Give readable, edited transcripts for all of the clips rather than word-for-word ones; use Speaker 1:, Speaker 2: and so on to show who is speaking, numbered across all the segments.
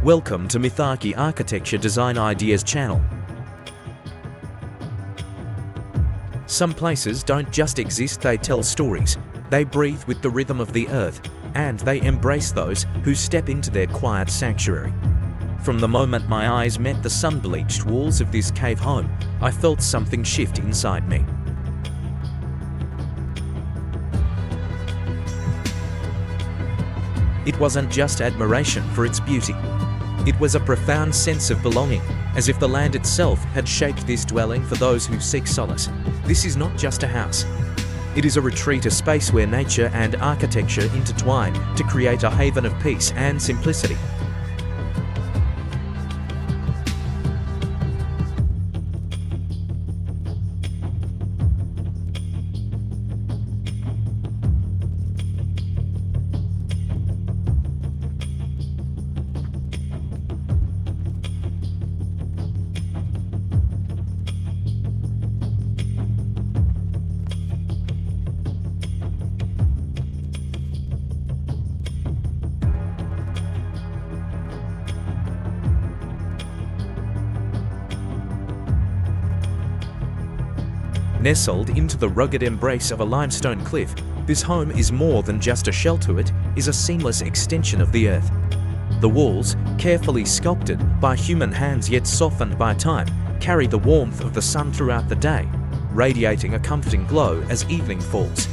Speaker 1: Welcome to Mithaki Architecture Design Ideas channel. Some places don't just exist, they tell stories. They breathe with the rhythm of the earth, and they embrace those who step into their quiet sanctuary. From the moment my eyes met the sun-bleached walls of this cave home, I felt something shift inside me. It wasn't just admiration for its beauty. It was a profound sense of belonging, as if the land itself had shaped this dwelling for those who seek solace. This is not just a house. It is a retreat, a space where nature and architecture intertwine to create a haven of peace and simplicity. Nestled into the rugged embrace of a limestone cliff, this home is more than just a shell to it, is a seamless extension of the earth. The walls, carefully sculpted by human hands yet softened by time, carry the warmth of the sun throughout the day, radiating a comforting glow as evening falls.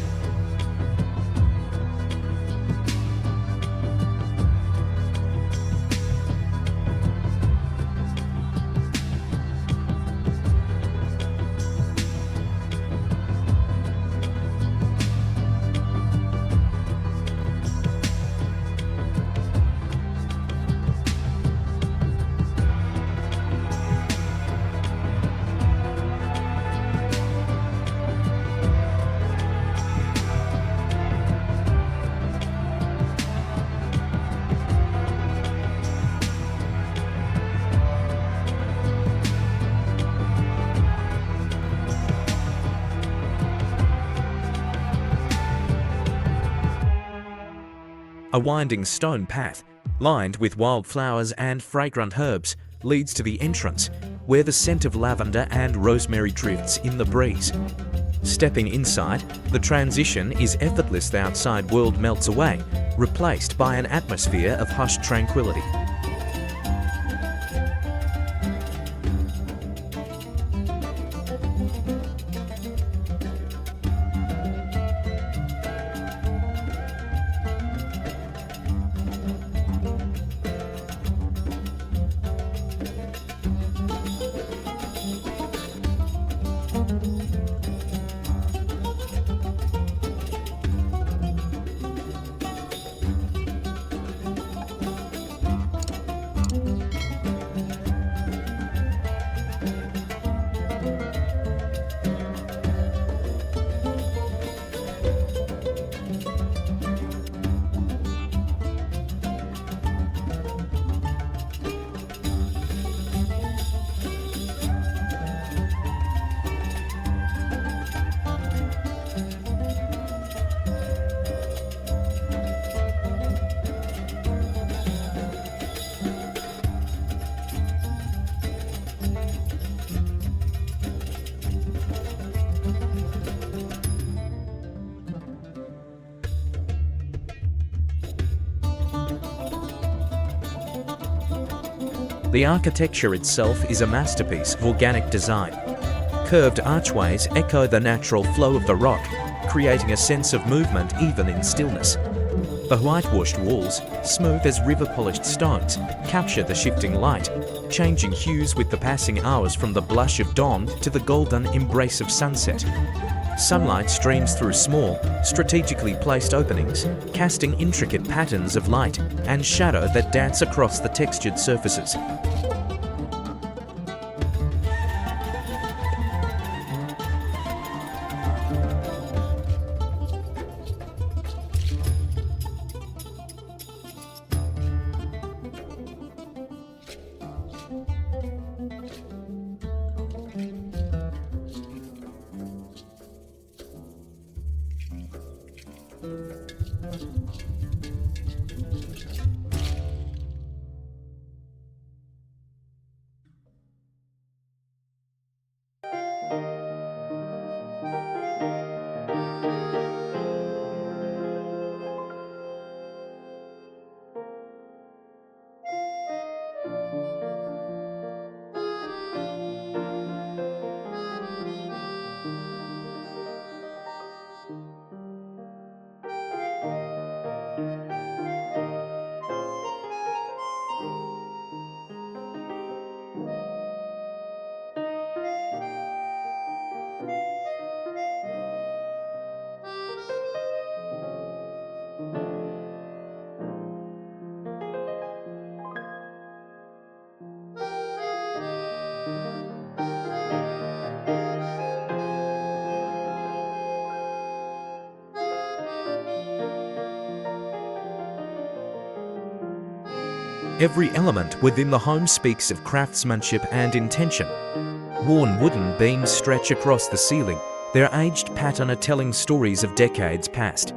Speaker 1: A winding stone path, lined with wildflowers and fragrant herbs, leads to the entrance, where the scent of lavender and rosemary drifts in the breeze. Stepping inside, the transition is effortless. The outside world melts away, replaced by an atmosphere of hushed tranquility. The architecture itself is a masterpiece of organic design. Curved archways echo the natural flow of the rock, creating a sense of movement even in stillness. The whitewashed walls, smooth as river-polished stones, capture the shifting light, changing hues with the passing hours from the blush of dawn to the golden embrace of sunset. Sunlight streams through small, strategically placed openings, casting intricate patterns of light and shadow that dance across the textured surfaces. Every element within the home speaks of craftsmanship and intention. Worn wooden beams stretch across the ceiling, their aged pattern telling stories of decades past.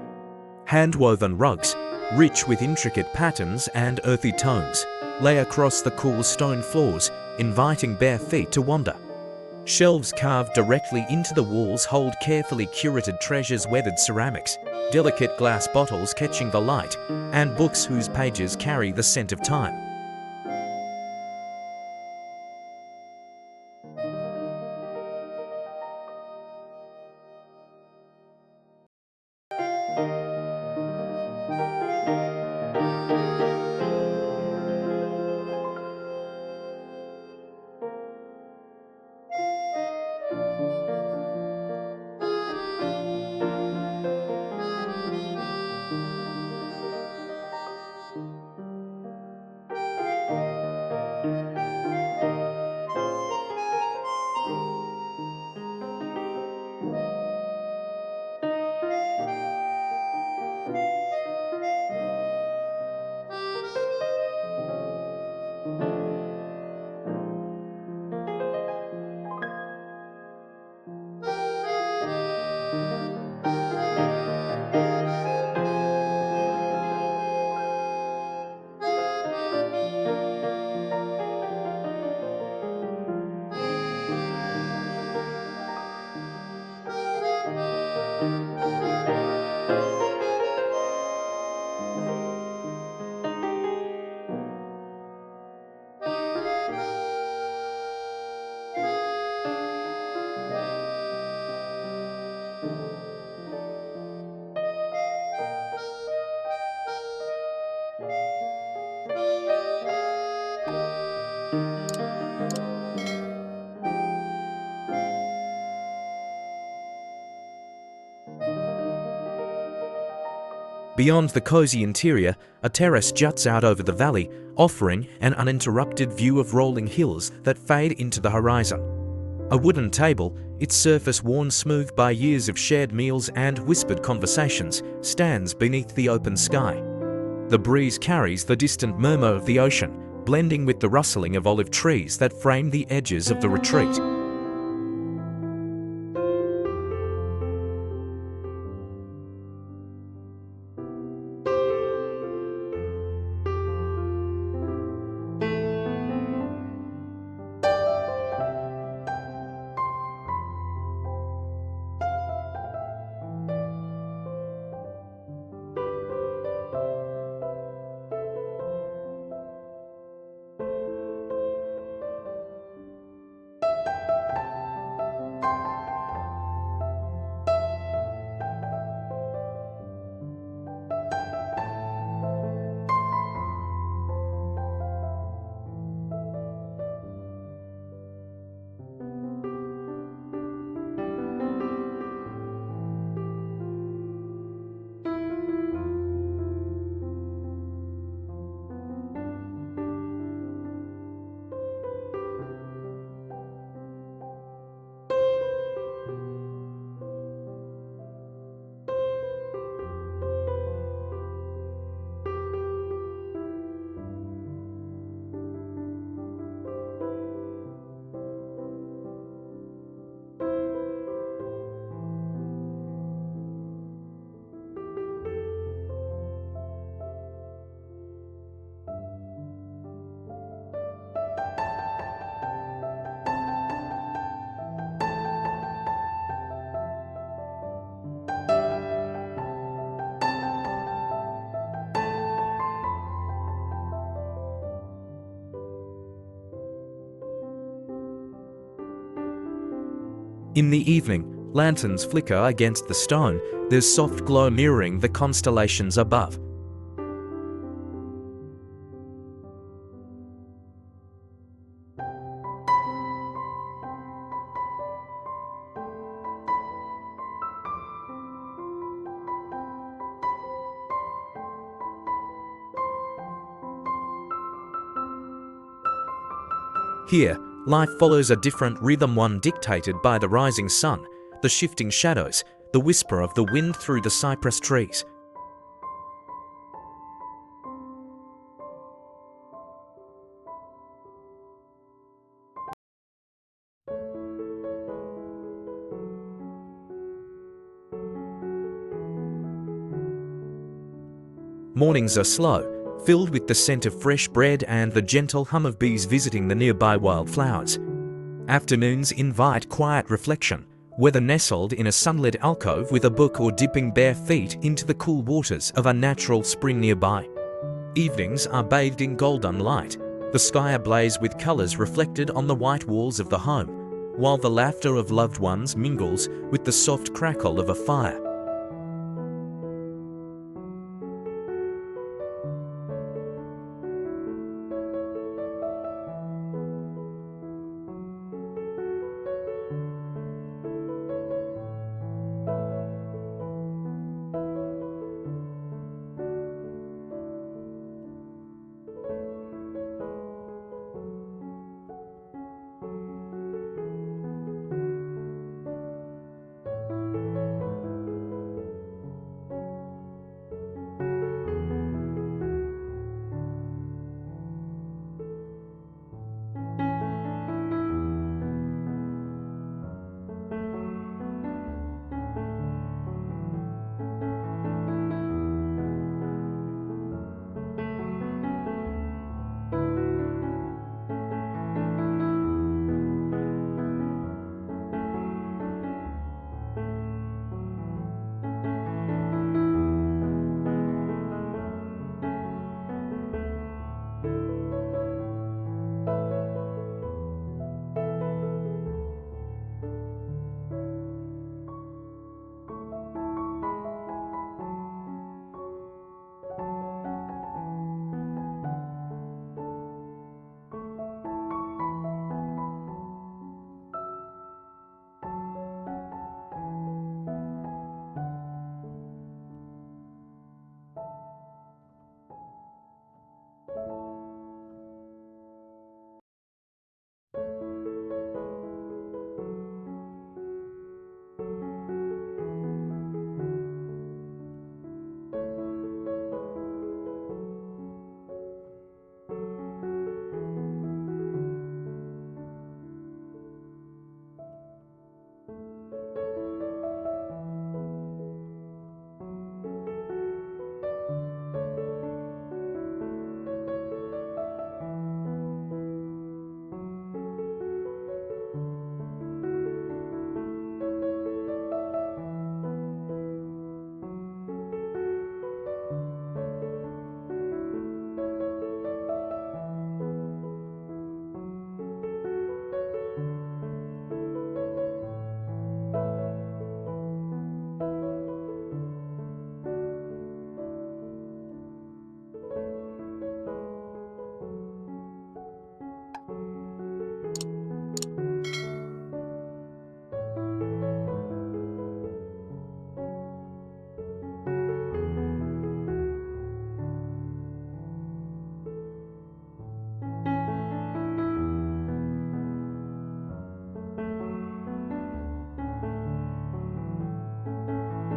Speaker 1: Hand-woven rugs, rich with intricate patterns and earthy tones, lay across the cool stone floors, inviting bare feet to wander. Shelves carved directly into the walls hold carefully curated treasures, weathered ceramics, delicate glass bottles catching the light, and books whose pages carry the scent of time. Beyond the cozy interior, a terrace juts out over the valley, offering an uninterrupted view of rolling hills that fade into the horizon. A wooden table, its surface worn smooth by years of shared meals and whispered conversations, stands beneath the open sky. The breeze carries the distant murmur of the ocean, blending with the rustling of olive trees that frame the edges of the retreat. In the evening, lanterns flicker against the stone, their soft glow mirroring the constellations above. Here, life follows a different rhythm, one dictated by the rising sun, the shifting shadows, the whisper of the wind through the cypress trees. Mornings are slow, filled with the scent of fresh bread and the gentle hum of bees visiting the nearby wildflowers. Afternoons invite quiet reflection, whether nestled in a sunlit alcove with a book or dipping bare feet into the cool waters of a natural spring nearby. Evenings are bathed in golden light, the sky ablaze with colours reflected on the white walls of the home, while the laughter of loved ones mingles with the soft crackle of a fire.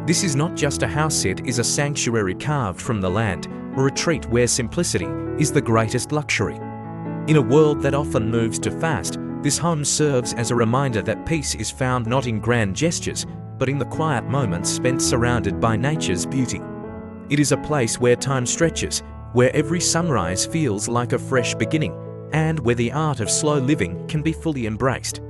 Speaker 1: This is not just a house, it is a sanctuary carved from the land, a retreat where simplicity is the greatest luxury. In a world that often moves too fast, this home serves as a reminder that peace is found not in grand gestures, but in the quiet moments spent surrounded by nature's beauty. It is a place where time stretches, where every sunrise feels like a fresh beginning, and where the art of slow living can be fully embraced.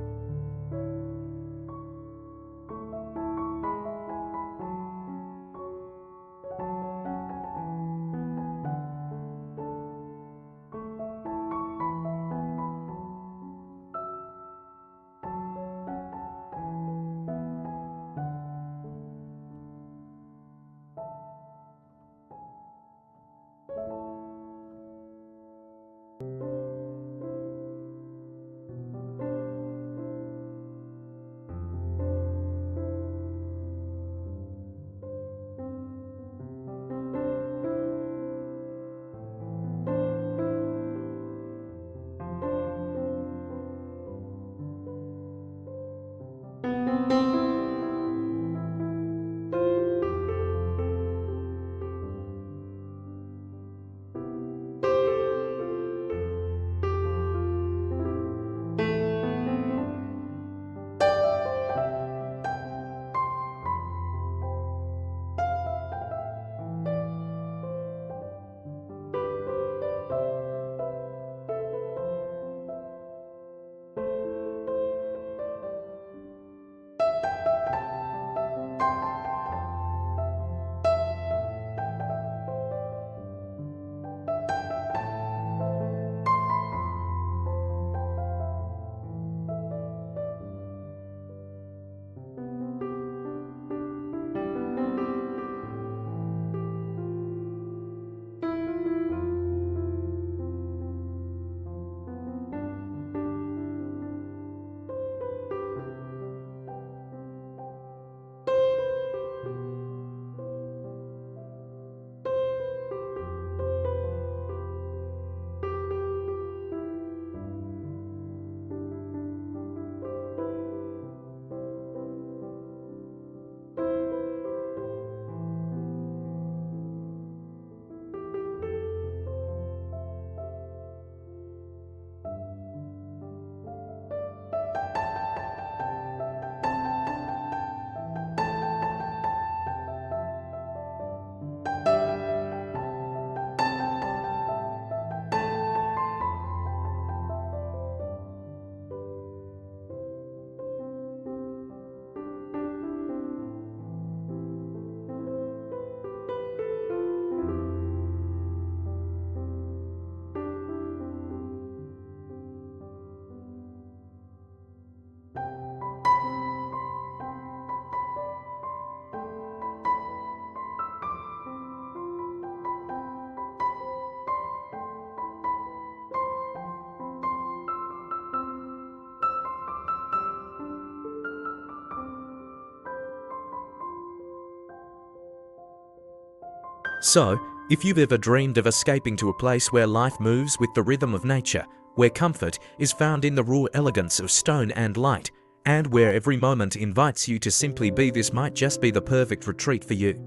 Speaker 1: So, if you've ever dreamed of escaping to a place where life moves with the rhythm of nature, where comfort is found in the raw elegance of stone and light, and where every moment invites you to simply be, this might just be the perfect retreat for you.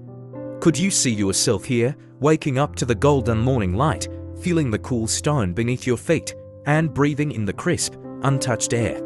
Speaker 1: Could you see yourself here, waking up to the golden morning light, feeling the cool stone beneath your feet, and breathing in the crisp, untouched air?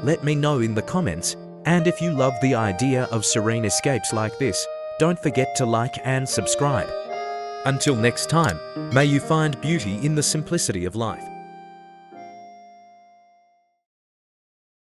Speaker 1: Let me know in the comments, and if you love the idea of serene escapes like this, don't forget to like and subscribe. Until next time, may you find beauty in the simplicity of life.